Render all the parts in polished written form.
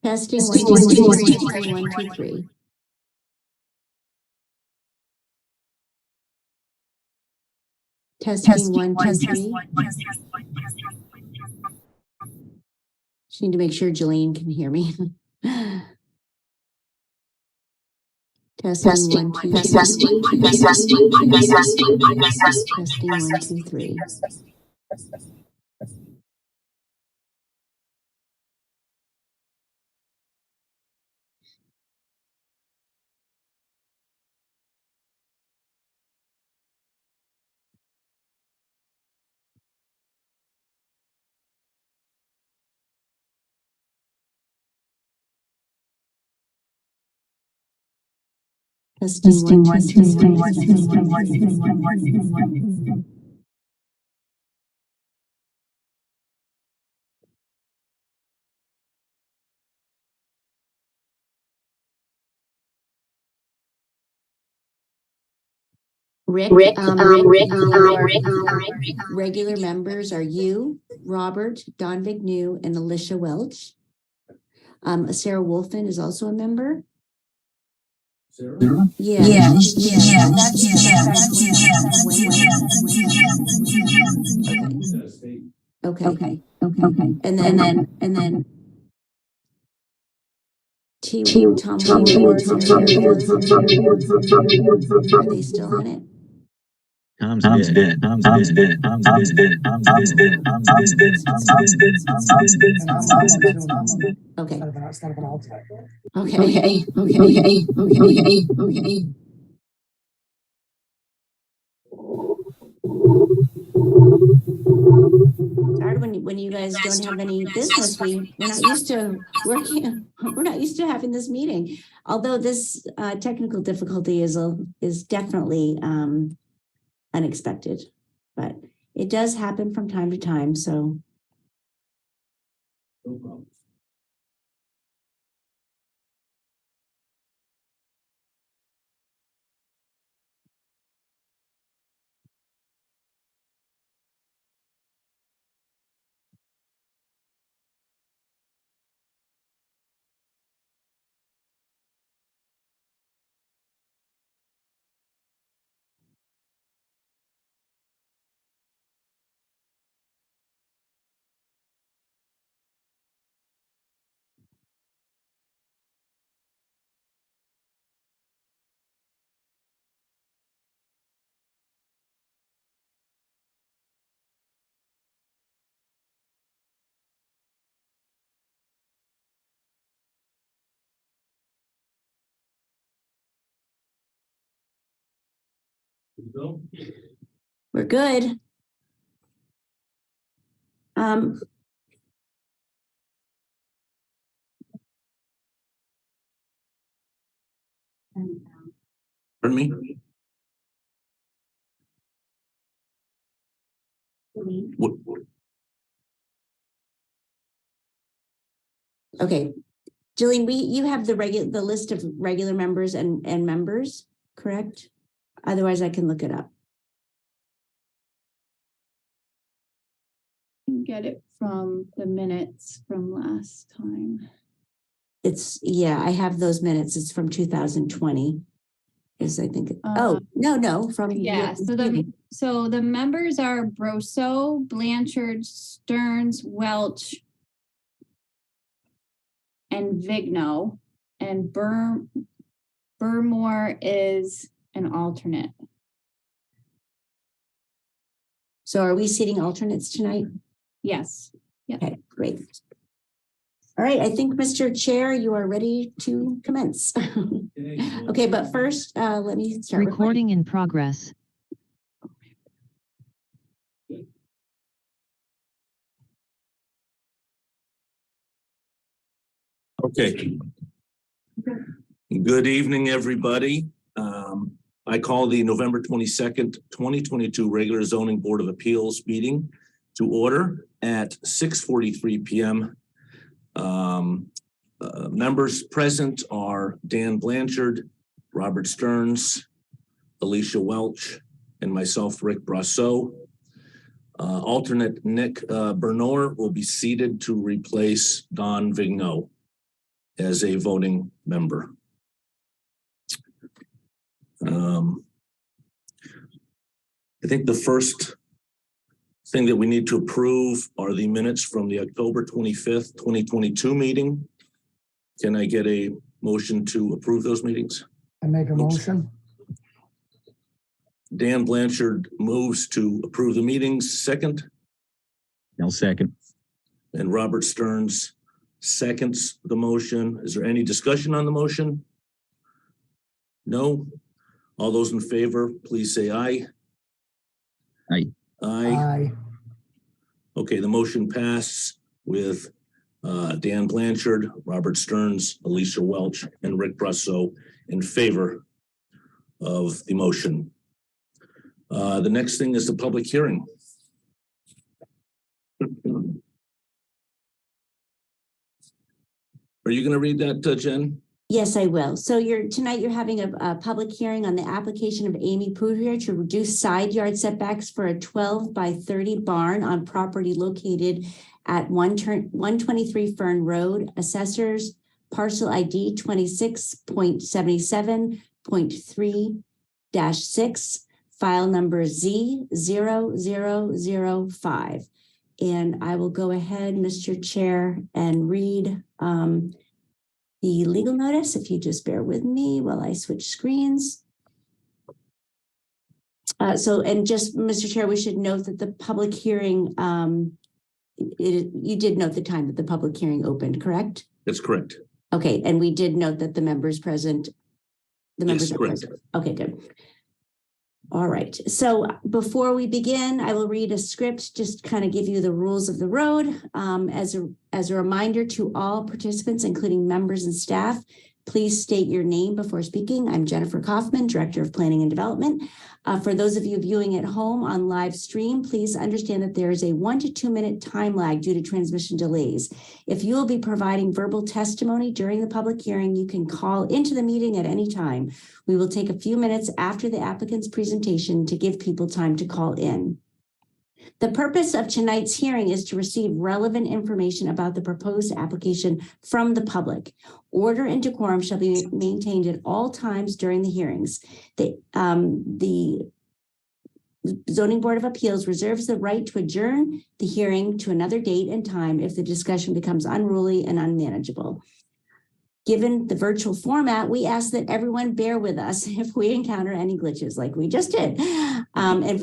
Testing 1, 2, 3. 1, 2, 3. Testing 1, 2, 3. Just need to make sure Jillian can hear me. Testing 1, 2, 3. Testing 1, 2, 3. Testing 1, 2, 3. Rick, regular members are you, Robert, Don Vignew, and Alicia Welch. Sarah Wolfen is also a member. Sarah? Yeah. Okay. And then Tom Ward. Are they still on it? Tom's dead. Okay. Hard when you guys don't have any business. We're not used to working. We're not used to having this meeting. Although this technical difficulty is definitely unexpected, but it does happen from time to time. So no problem. We're good. Pardon me? What? Okay, Jillian, you have the list of regular members and members, correct? Otherwise, I can look it up. Get it from the minutes from last time. I have those minutes. It's from 2020. Is I think no from so the members are Brousseau, Blanchard, Stearns, Welch, and Vigneau, and Burmore is an alternate. So are we seating alternates tonight? Yes. Yep. Okay, great. All right, I think, Mr. Chair, you are ready to commence. Okay, but first, let me start recording in progress. Okay. Good evening, everybody. I call the November 22nd, 2022 regular zoning board of appeals meeting to order at 6:43 p.m. Members present are Dan Blanchard, Robert Stearns, Alicia Welch, and myself, Rick Brousseau. Alternate Nick Bernor will be seated to replace Don Vigneau. as a voting member. I think the first thing that we need to approve are the minutes from the October 25th, 2022 meeting. Can I get a motion to approve those meetings? I make a motion. Dan Blanchard moves to approve the meetings. Second. I'll second. And Robert Stearns seconds the motion. Is there any discussion on the motion? No? All those in favor, please say aye. Aye. Aye. Aye. Okay, the motion passed with Dan Blanchard, Robert Stearns, Alicia Welch, and Rick Brusso in favor of the motion. The next thing is the public hearing. Are you going to read that, Jen? Yes, I will. So tonight you're having a public hearing on the application of Amy Poudrier to reduce side yard setbacks for a 12 by 30 barn on property located at 123 Fern Road, Assessors, parcel ID 26.77.3-6, file number Z0005. And I will go ahead, Mr. Chair, and read the legal notice, if you just bear with me while I switch screens. And just, Mr. Chair, we should note that the public hearing, you did note the time that the public hearing opened, correct? That's correct. Okay, and we did note that the members present, Yes, are correct. present. Okay, good. All right, so before we begin, I will read a script, just kind of give you the rules of the road. As a reminder to all participants, including members and staff, please state your name before speaking. I'm Jennifer Kaufman, Director of Planning and Development. For those of you viewing at home on live stream, please understand that there is a 1 to 2 minute time lag due to transmission delays. If you will be providing verbal testimony during the public hearing, you can call into the meeting at any time. We will take a few minutes after the applicant's presentation to give people time to call in. The purpose of tonight's hearing is to receive relevant information about the proposed application from the public. Order and decorum shall be maintained at all times during the hearings. The Zoning Board of Appeals reserves the right to adjourn the hearing to another date and time if the discussion becomes unruly and unmanageable. Given the virtual format, we ask that everyone bear with us if we encounter any glitches like we just did. If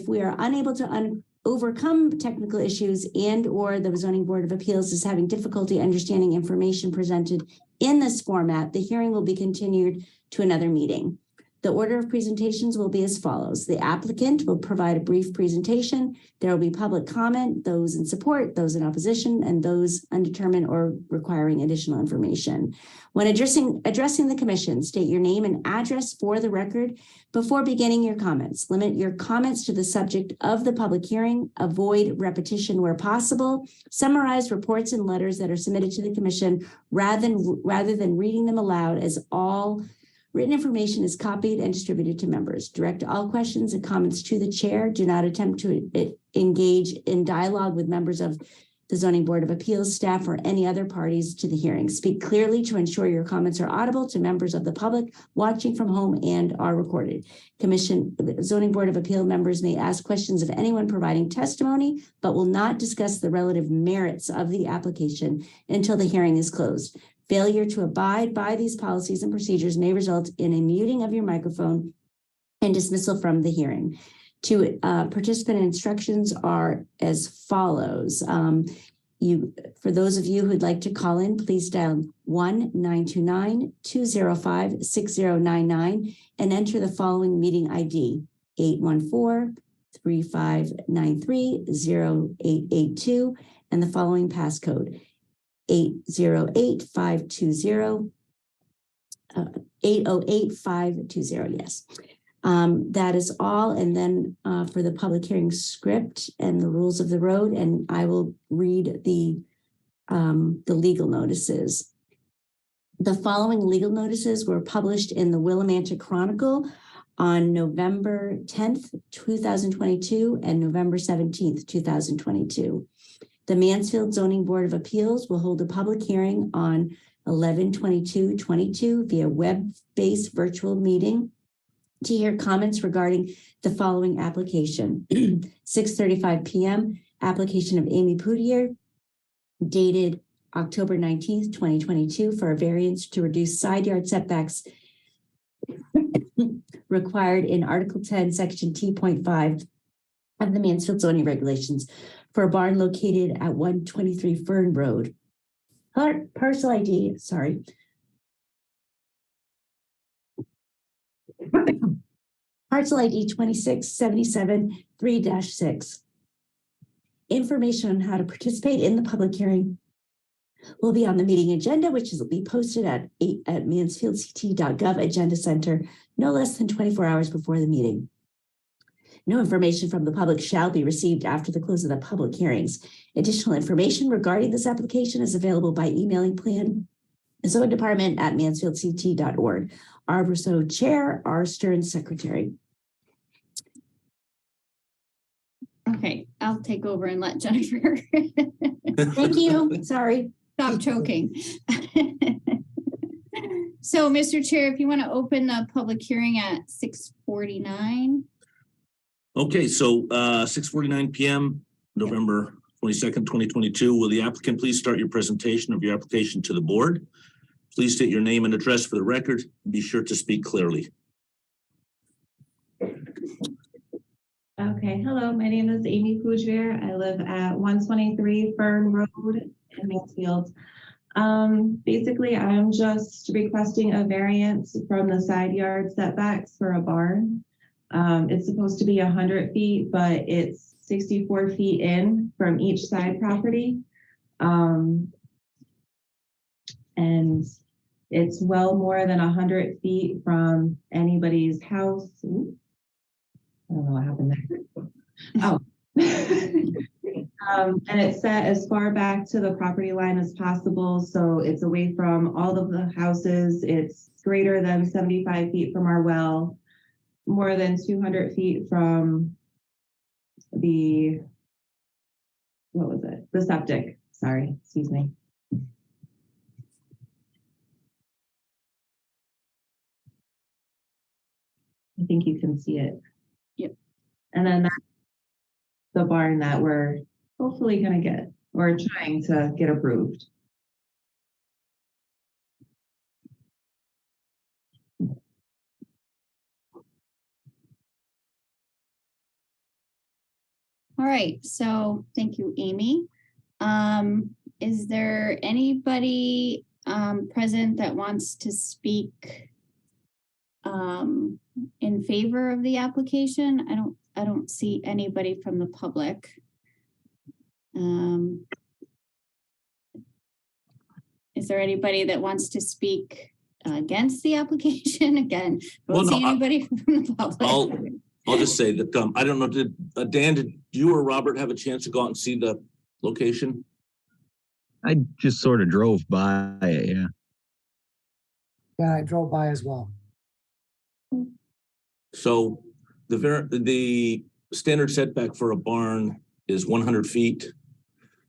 we are unable to overcome technical issues and or the Zoning Board of Appeals is having difficulty understanding information presented in this format, the hearing will be continued to another meeting. The order of presentations will be as follows. The applicant will provide a brief presentation. There will be public comment, those in support, those in opposition, and those undetermined or requiring additional information. When addressing the commission, state your name and address for the record before beginning your comments. Limit your comments to the subject of the public hearing. Avoid repetition where possible. Summarize reports and letters that are submitted to the commission rather than reading them aloud, as all written information is copied and distributed to members. Direct all questions and comments to the chair. Do not attempt to engage in dialogue with members of the Zoning Board of Appeals, staff, or any other parties to the hearing. Speak clearly to ensure your comments are audible to members of the public watching from home and are recorded. Zoning Board of Appeal members may ask questions of anyone providing testimony, but will not discuss the relative merits of the application until the hearing is closed. Failure to abide by these policies and procedures may result in a muting of your microphone and dismissal from the hearing. Participant instructions are as follows. For those of you who'd like to call in, please dial 1-929-205-6099 and enter the following meeting ID, 814-3593-0882, and the following passcode, 808-520, 808-520, yes. That is all. And then for the public hearing script and the rules of the road, and I will read the legal notices. The following legal notices were published in the Willimantic Chronicle on November 10th, 2022 and November 17th, 2022. The Mansfield Zoning Board of Appeals will hold a public hearing on 11/22/22 via web-based virtual meeting to hear comments regarding the following application. 6:35 p.m. application of Amy Poutier, dated October 19th, 2022, for a variance to reduce side yard setbacks required in Article 10, Section T.5 of the Mansfield zoning regulations for a barn located at 123 Fern Road. Parcel ID, sorry. Parcel ID 2677-3-6. Information on how to participate in the public hearing will be on the meeting agenda, which will be posted at mansfieldct.gov agenda center no less than 24 hours before the meeting. No information from the public shall be received after the close of the public hearings. Additional information regarding this application is available by emailing Plan Zone Department at mansfieldct.org. R. Rousseau, Chair, R. Stearns, Secretary. Okay, I'll take over and let Jennifer Thank you. Sorry. stop choking. So, Mr. Chair, if you want to open the public hearing at 6:49. Okay, so 6:49 p.m., November 22nd, 2022. Will the applicant please start your presentation of your application to the board? Please state your name and address for the record. Be sure to speak clearly. Okay, hello, my name is Amy Poutier. I live at 123 Fern Road in Mansfield. Basically, I'm just requesting a variance from the side yard setbacks for a barn. It's supposed to be 100 feet, but it's 64 feet in from each side property. And it's well more than 100 feet from anybody's house. Ooh. I don't know what happened there. Oh. And it's set as far back to the property line as possible. So it's away from all of the houses. It's greater than 75 feet from our well, more than 200 feet from the, what was it? The septic, sorry, excuse me. I think you can see it. Yep. And then that's the barn that we're hopefully going to get, or trying to get approved. All right, so thank you, Amy. Is there anybody present that wants to speak in favor of the application? I don't see anybody from the public. Is there anybody that wants to speak against the application? Again, don't see anybody from the public. I'll just say that I don't know, did Dan, did you or Robert have a chance to go out and see the location? I just sort of drove by it, yeah. Yeah, I drove by as well. So the standard setback for a barn is 100 feet.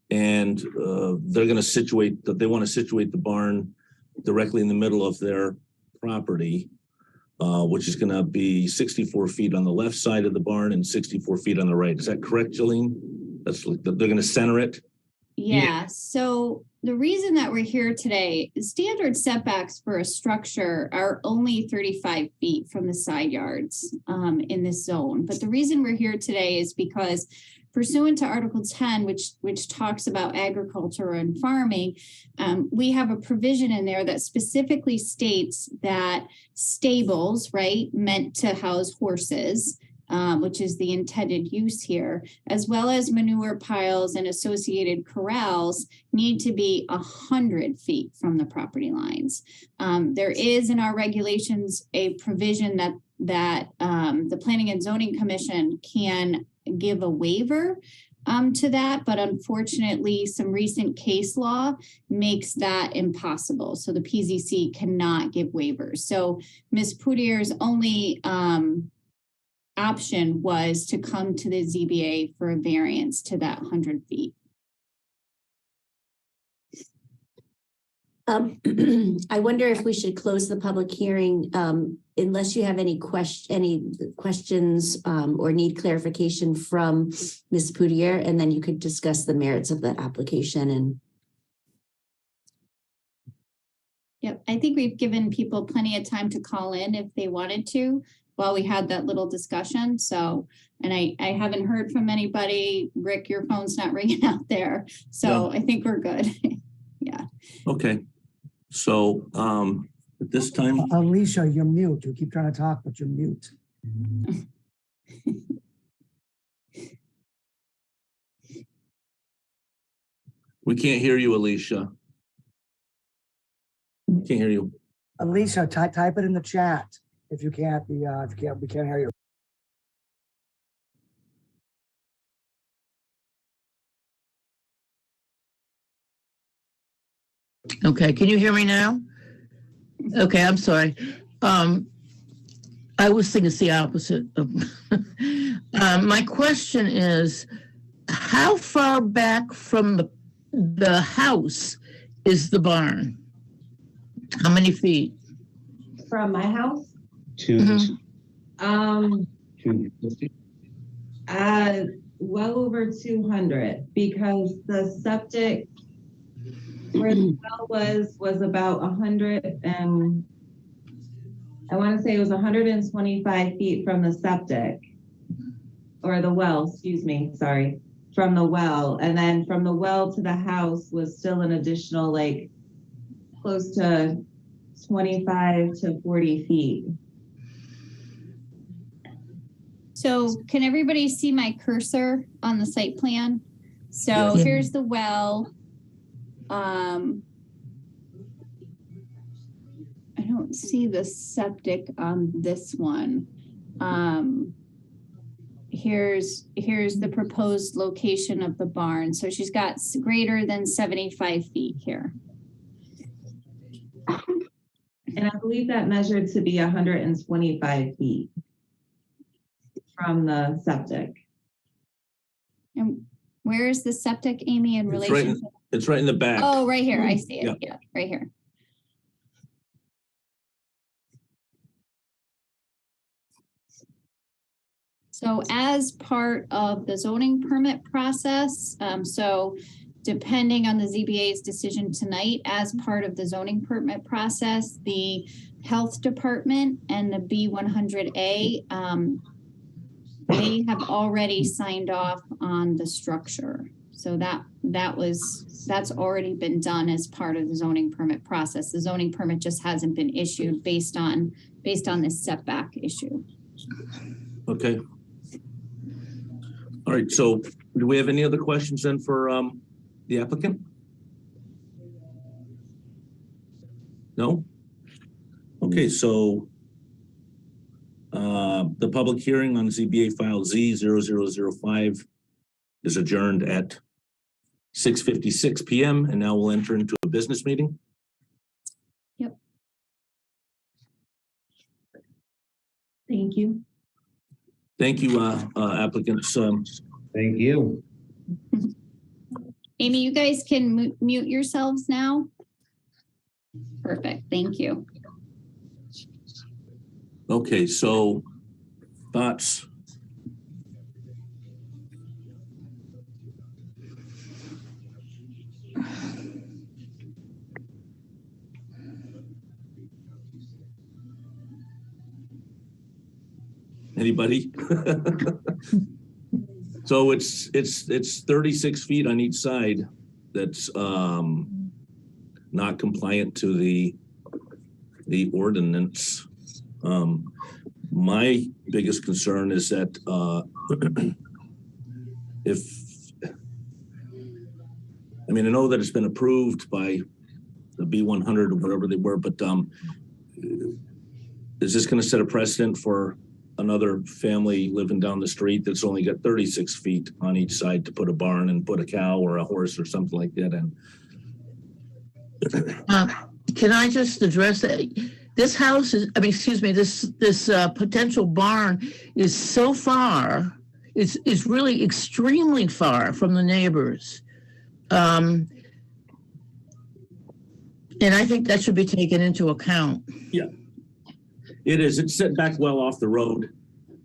And they're going to situate that they want to situate the barn directly in the middle of their property, which is going to be 64 feet on the left side of the barn and 64 feet on the right. Is that correct, Jolene? They're going to center it. Yeah, so the reason that we're here today is standard setbacks for a structure are only 35 feet from the side yards in this zone. But the reason we're here today is because pursuant to Article 10, which talks about agriculture and farming, we have a provision in there that specifically states that stables, right, meant to house horses, which is the intended use here, as well as manure piles and associated corrals, need to be 100 feet from the property lines. There is in our regulations a provision that the Planning and Zoning Commission can give a waiver to that, but unfortunately some recent case law makes that impossible. So the PZC cannot give waivers. So Ms. Poutier's only option was to come to the ZBA for a variance to that 100 feet. I wonder if we should close the public hearing, unless you have any questions, or need clarification from Ms. Poudier, and then you could discuss the merits of the application and. Yep, I think we've given people plenty of time to call in if they wanted to while we had that little discussion. So, and I haven't heard from anybody. Rick, your phone's not ringing out there. So I think we're good. Yeah. Okay. So, at this time, Alicia, you're mute. You keep trying to talk, but you're mute. we can't hear you, Alicia. Can't hear you. Alicia, type it in the chat if you can't. We can't hear you. Okay, can you hear me now? Okay, I'm sorry. I was thinking it's the opposite. My question is, how far back from the house is the barn? How many feet? From my house, Mhm. 250? well over 200, because the septic where the well was about 100, and I want to say it was 125 feet from the septic, or the well, excuse me, sorry, from the well. And then from the well to the house was still an additional, like, close to 25 to 40 feet. So can everybody see my cursor on the site plan? So Yeah. here's the well. I don't see the septic on this one. Here's the proposed location of the barn. So she's got greater than 75 feet here. And I believe that measured to be 125 feet from the septic. And where is the septic, Amy, in It's relation? It's right in the back. Oh, right here. I see it. Yeah. Yeah, right here. So as part of the zoning permit process, so depending on the ZBA's decision tonight, as part of the zoning permit process, the health department and the B100A, they have already signed off on the structure. So that's already been done as part of the zoning permit process. The zoning permit just hasn't been issued based on this setback issue. Okay. All right, so do we have any other questions then for the applicant? No? Okay, so the public hearing on ZBA file Z0005 is adjourned at 6:56 p.m. and now we'll enter into a business meeting. Thank you. Thank you, applicants. Thank you. Amy, you guys can mute yourselves now. Perfect, thank you. Okay, so thoughts? Anybody? So it's 36 feet on each side. That's not compliant to the ordinance. My biggest concern is that I know that it's been approved by the B100 or whatever they were, but is this going to set a precedent for another family living down the street that's only got 36 feet on each side to put a barn and put a cow or a horse or something like that in? Can I just address that? This house is, this potential barn is so far, is really extremely far from the neighbors. And I think that should be taken into account. It is, it's set back well off the road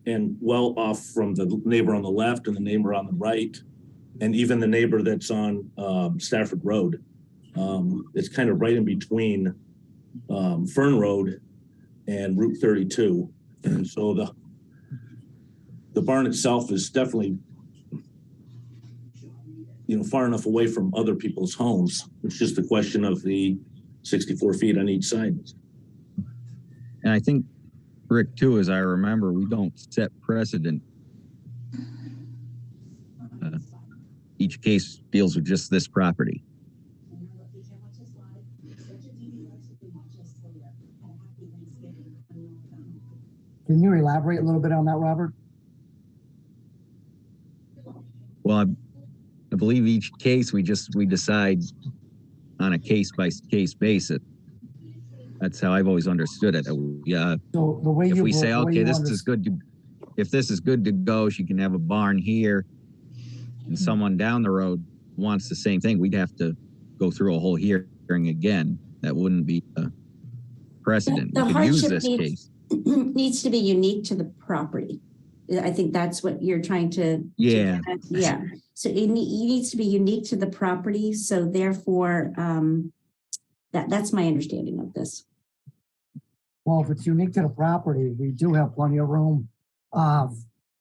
and well off from the neighbor on the left and the neighbor on the right. And even the neighbor that's on Stafford Road. It's kind of right in between Fern Road and Route 32. And so the barn itself is definitely, far enough away from other people's homes. It's just a question of the 64 feet on each side. And I think, Rick, too, as I remember, we don't set precedent. Each case deals with just this property. Can you elaborate a little bit on that, Robert? Well, I believe each case we decide on a case by case basis. That's how I've always understood it. Yeah. So the way If you we say, the way okay, you this is good if this is good to go, she can have a barn here, and someone down the road wants the same thing, we'd have to go through a whole hearing again. That wouldn't be a precedent. The We could use hardship this case. needs to be unique to the property. I think that's what you're trying to. Yeah. Yeah. So it needs to be unique to the property. So therefore, that's my understanding of this. Well, if it's unique to the property, we do have plenty of room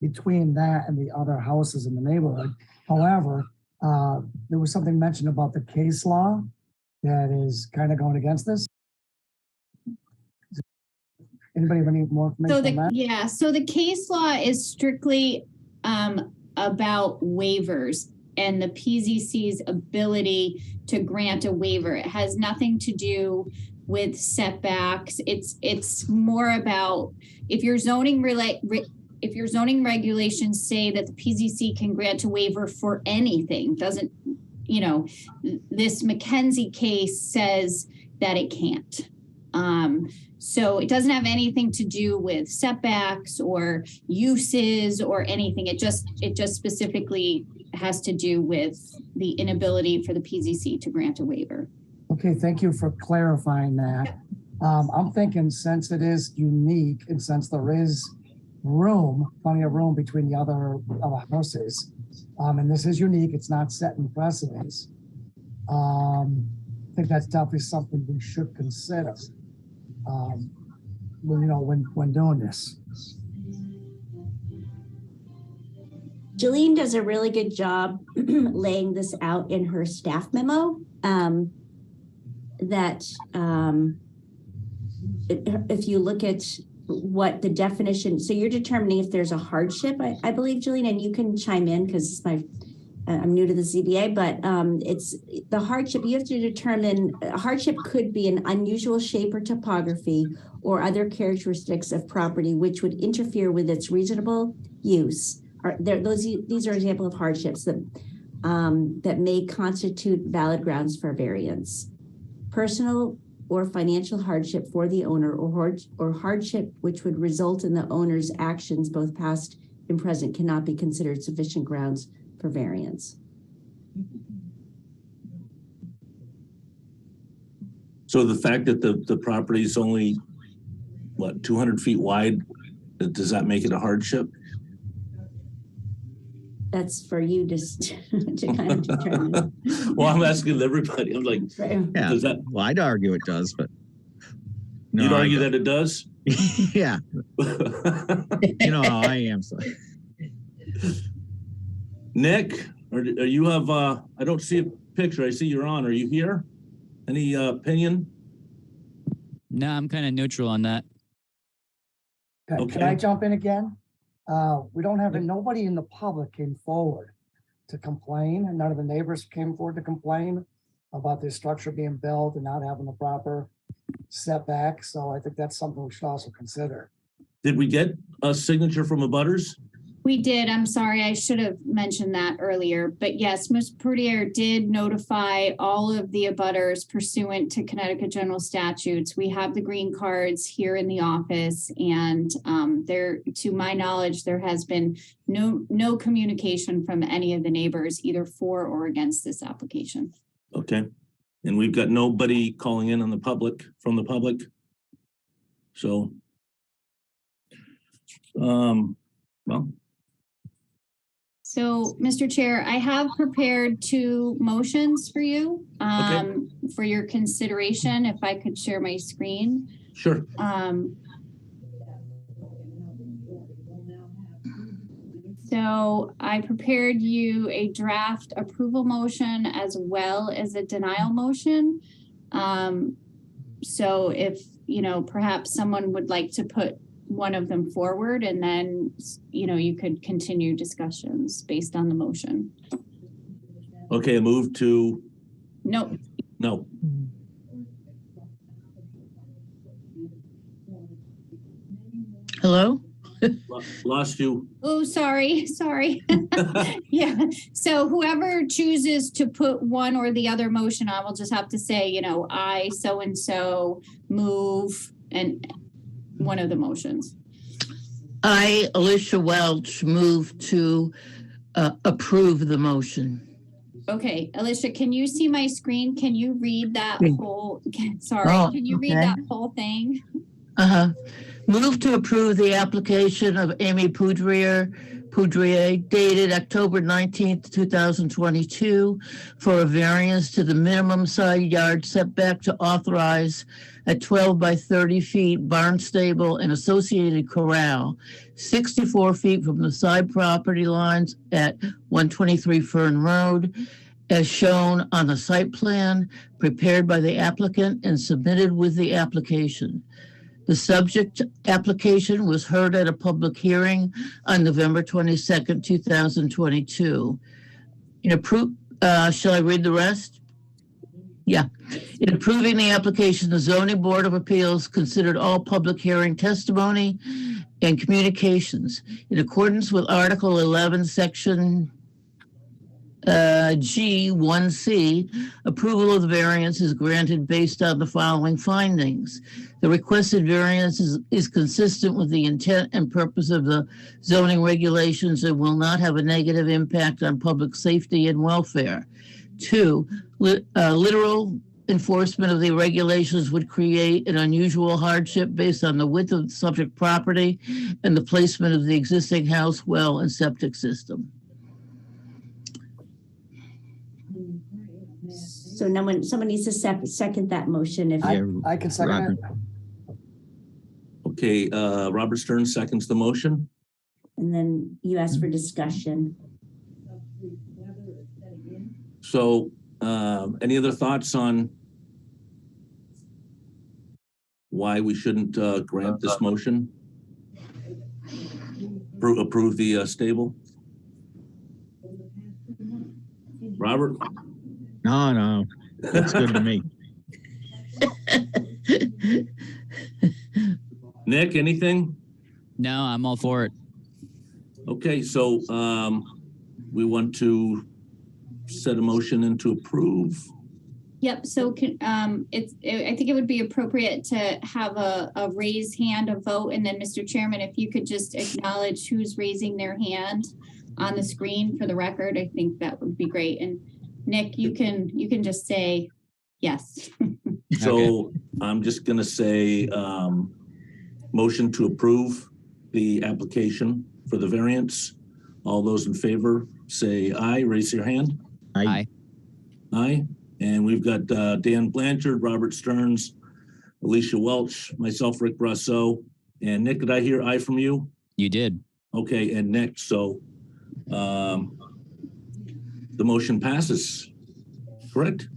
between that and the other houses in the neighborhood. However, there was something mentioned about the case law that is kind of going against this. Anybody have any more information on that? So the case law is strictly about waivers and the PZC's ability to grant a waiver. It has nothing to do with setbacks. It's more about if your zoning regulations say that the PZC can grant a waiver for anything, this McKenzie case says that it can't. So it doesn't have anything to do with setbacks or uses or anything. It just specifically has to do with the inability for the PZC to grant a waiver. Okay, thank you for clarifying that. I'm thinking since it is unique and since there is plenty of room between the other houses, and this is unique, it's not setting precedents. I think that's definitely something we should consider. When doing this. Jolene does a really good job laying this out in her staff memo. If you look at what the definition, so you're determining if there's a hardship, I believe, Jolene, and you can chime in because I'm new to the ZBA, but it's the hardship. You have to determine a hardship could be an unusual shape or topography or other characteristics of property which would interfere with its reasonable use. These are examples of hardships that may constitute valid grounds for variance. Personal or financial hardship for the owner or hardship which would result in the owner's actions, both past and present, cannot be considered sufficient grounds for variance. So the fact that the property is only, 200 feet wide, does that make it a hardship? That's for you to kind of determine. Well, I'm asking everybody. I'm like, Yeah. does that? Well, I'd argue it does, but no, You'd argue that it does? yeah. You know how I am. So. Nick, or you have? I don't see a picture. I see you're on. Are you here? Any opinion? No, I'm kind of neutral on that. Okay. Can I jump in again? We don't have nobody in the public came forward to complain, and none of the neighbors came forward to complain about this structure being built and not having the proper setback. So I think that's something we should also consider. Did we get a signature from abutters? We did. I'm sorry. I should have mentioned that earlier. But yes, Ms. Purtier did notify all of the abutters pursuant to Connecticut general statutes. We have the green cards here in the office, and to my knowledge, there has been no communication from any of the neighbors, either for or against this application. Okay. And we've got nobody calling in on the public, from the public. So, well, So, Mr. Chair, I have prepared 2 motions for you for your consideration. If I could share my screen. sure. So I prepared you a draft approval motion as well as a denial motion. So if, perhaps someone would like to put one of them forward, and then, you could continue discussions based on the motion. Okay, move to, Nope. no. Hello? Lost you. Oh, sorry. Yeah. So whoever chooses to put one or the other motion on will just have to say, I so-and-so move and one of the motions. I, Alicia Welch, move to approve the motion. Okay, Alicia, can you see my screen? Can you read that Mm. whole, can you read okay. that whole thing? Uh-huh. Move to approve the application of Amy Poudrier dated October 19th, 2022 for a variance to the minimum side yard setback to authorize a 12 by 30 feet barn stable and associated corral, 64 feet from the side property lines at 123 Fern Road, as shown on the site plan prepared by the applicant and submitted with the application. The subject application was heard at a public hearing on November 22nd, 2022. Shall I read the rest? Yeah. In approving the application, the Zoning Board of Appeals considered all public hearing testimony and communications. In accordance with Article 11, Section G1C, approval of the variance is granted based on the following findings. The requested variance is consistent with the intent and purpose of the zoning regulations and will not have a negative impact on public safety and welfare. 2, literal enforcement of the regulations would create an unusual hardship based on the width of the subject property and the placement of the existing house, well, and septic system. So someone needs to second that motion if, I can second it. Okay, Robert Stern seconds the motion. and then you ask for discussion. So, any other thoughts on why we shouldn't grant this motion? Approve the stable? Robert? No, that's good to me. Nick, anything? No, I'm all for it. Okay, so we want to set a motion and to approve. Yep, so I think it would be appropriate to have a raise hand, a vote, and then Mr. Chairman, if you could just acknowledge who's raising their hand on the screen for the record, I think that would be great. And Nick, you can just say yes. So I'm just gonna say motion to approve the application for the variance. All those in favor say aye, raise your hand. Aye. Aye. And we've got Dan Blanchard, Robert Stearns, Alicia Welch, myself, Rick Brasso, and Nick, did I hear aye from you? You did. Okay, and Nick, so the motion passes, correct?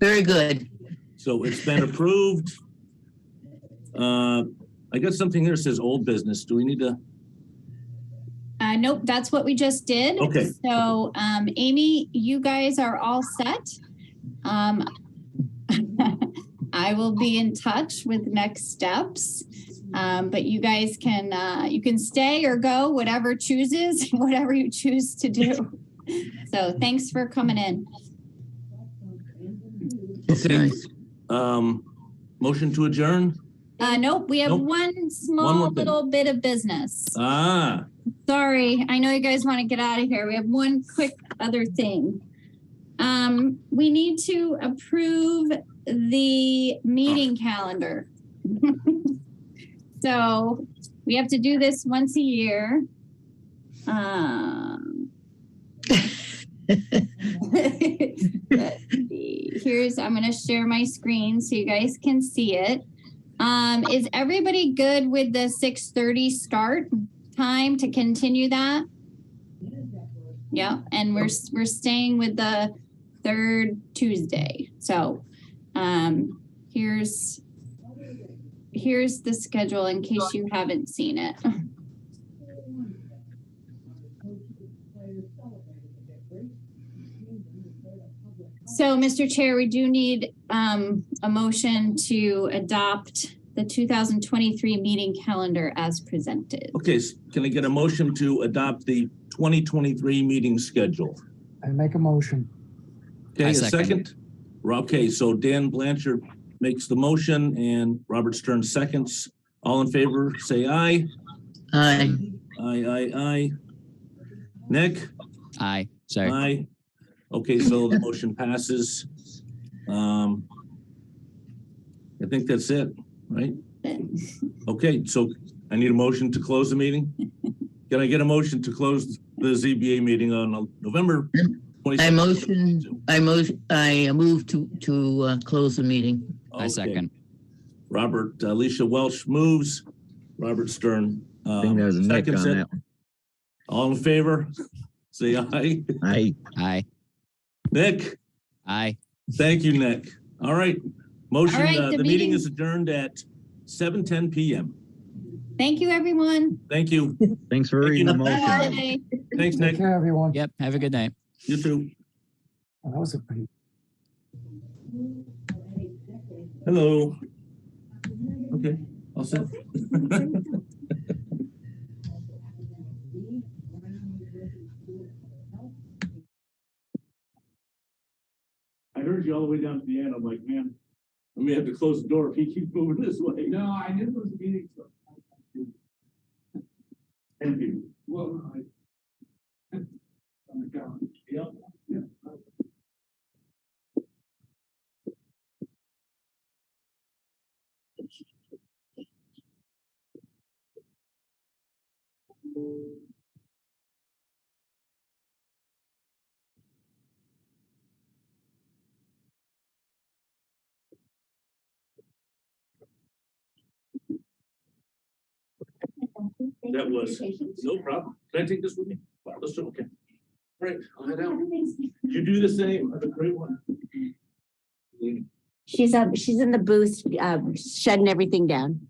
Very good. So it's been approved. I got something here that says old business. Do we need to? Nope, that's what we just did. Okay. So, Amy, you guys are all set. I will be in touch with next steps. But you guys you can stay or go, whatever you choose to do. So thanks for coming in. That's Okay. nice. Motion to adjourn? Nope, we have Nope. one small One more thing. little bit of business. Ah, Sorry, I know you guys want to get out of here. We have one quick other thing. We need to approve the meeting calendar. So we have to do this once a year. Let's see. I'm going to share my screen so you guys can see it. Is everybody good with the 6:30 start time to continue that? Yeah, and we're staying with the third Tuesday. So here's the schedule in case you haven't seen it. So, Mr. Chair, we do need a motion to adopt the 2023 meeting calendar as presented. Okay, can I get a motion to adopt the 2023 meeting schedule? I make a motion. Okay, I a second. second? Okay, so Dan Blanchard makes the motion and Robert Stern seconds. All in favor, say aye. Aye. Aye. Nick? Aye. Sorry. Aye. Okay, so the motion passes. I think that's it, right? Okay, so I need a motion to close the meeting. Can I get a motion to close the ZBA meeting on November 27th? I move to close the meeting. I Okay. second. Robert, Alicia Welch moves. Robert Stern I think there's a Nick seconds on it. that one. All in favor? Say aye. Aye. Aye. Nick? Aye. Thank you, Nick. All right. Motion, All right, the the meeting meeting- is adjourned at 7:10 PM. Thank you, everyone. Thank you. Thanks for Thank you. reading the motion. Bye. Thanks, Take Nick. care, everyone. Yep. Have a good night. You too. Oh, that was a pretty. Hello. Okay, all set. I heard you all the way down to the end. I'm like, man, I may have to close the door if he keeps moving this way. No, I knew it was a meeting. Thank you. Well, on the calendar. Yep. Yeah. That was no problem. Can I take this with me? Wow, that's okay. All right, I'll head out. You do the same. Have a great one. She's in the booth, shutting everything down.